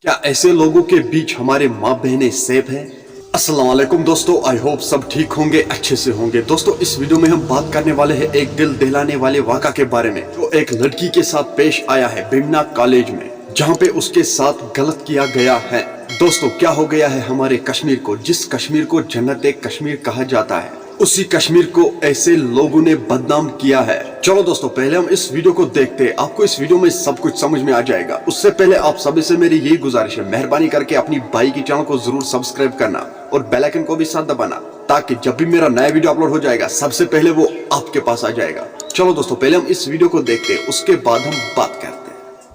क्या ऐसे लोगों के बीच हमारे माँ बहनें सेफ हैं? अस्सलाम वालेकुम दोस्तों, आई होप सब ठीक होंगे, अच्छे से होंगे। दोस्तों इस वीडियो में हम बात करने वाले हैं एक दिल दहलाने वाले वाक़ा के बारे में जो एक लड़की के साथ पेश आया है बिमना कॉलेज में, जहाँ पे उसके साथ गलत किया गया है। दोस्तों क्या हो गया है हमारे कश्मीर को, जिस कश्मीर को जन्नत कश्मीर कहा जाता है, उसी कश्मीर को ऐसे लोगों ने बदनाम किया है। चलो दोस्तों पहले हम इस वीडियो को देखते हैं, आपको इस वीडियो में सब कुछ समझ में आ जाएगा। उससे पहले आप सभी से मेरी यही गुजारिश है, मेहरबानी करके अपनी भाई की चैनल को जरूर सब्सक्राइब करना और बेल आइकन को भी साथ दबाना, ताकि जब भी मेरा नया वीडियो अपलोड हो जाएगा सबसे पहले वो आपके पास आ जाएगा। चलो दोस्तों पहले हम इस वीडियो को देखते हैं, उसके बाद हम बात करते हैं।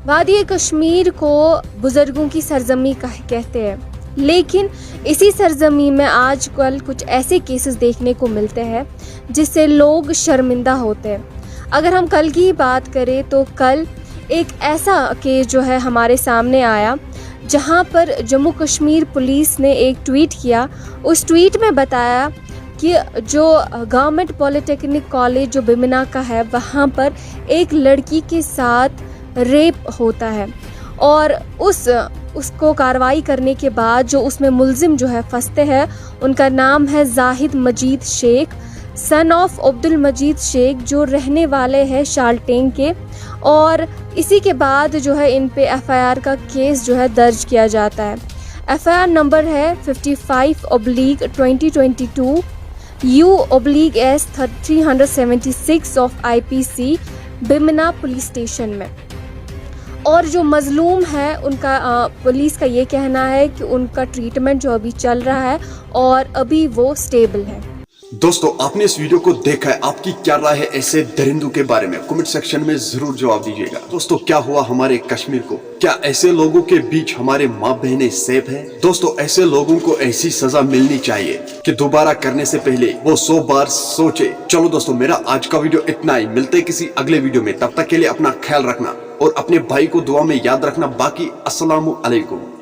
वादी कश्मीर को बुजुर्गों की सरजमी कहते हैं, लेकिन इसी सरजमी में आजकल कुछ ऐसे केसेस देखने को मिलते हैं जिससे लोग शर्मिंदा होते हैं। अगर हम कल की ही बात करें तो कल एक ऐसा केस जो है हमारे सामने आया, जहां पर जम्मू कश्मीर पुलिस ने एक ट्वीट किया। उस ट्वीट में बताया कि जो गवर्नमेंट पॉलिटेक्निक कॉलेज जो बिमना का है, वहां पर एक लड़की के साथ रेप होता है और उसको कार्रवाई करने के बाद जो उसमें मुल्जिम जो है फंसते हैं, उनका नाम है जाहिद मजीद शेख, सन ऑफ अब्दुल मजीद शेख, जो रहने वाले हैं शाल्टेंग के। और इसी के बाद जो है इन पे एफआईआर का केस जो है दर्ज किया जाता है। एफआईआर नंबर है 55/2022 U/S 376 of IPC Bemina police station में। और जो मजलूम है उनका पुलिस का ये कहना है कि उनका ट्रीटमेंट जो अभी चल रहा है और अभी वो स्टेबल है। दोस्तों आपने इस वीडियो को देखा है, आपकी क्या राय है ऐसे दरिंदों के बारे में? कमेंट सेक्शन में जरूर जवाब दीजिएगा। दोस्तों क्या हुआ हमारे कश्मीर को? क्या ऐसे लोगों के बीच हमारे माँ बहनें सेफ हैं? दोस्तों ऐसे लोगों को ऐसी सजा मिलनी चाहिए कि दोबारा करने से पहले वो 100 बार सोचे। चलो दोस्तों मेरा आज का वीडियो इतना ही, मिलते किसी अगले वीडियो में, तब तक के लिए अपना ख्याल रखना और अपने भाई को दुआ में याद रखना। बाकी अस्सलामु अलैकुम।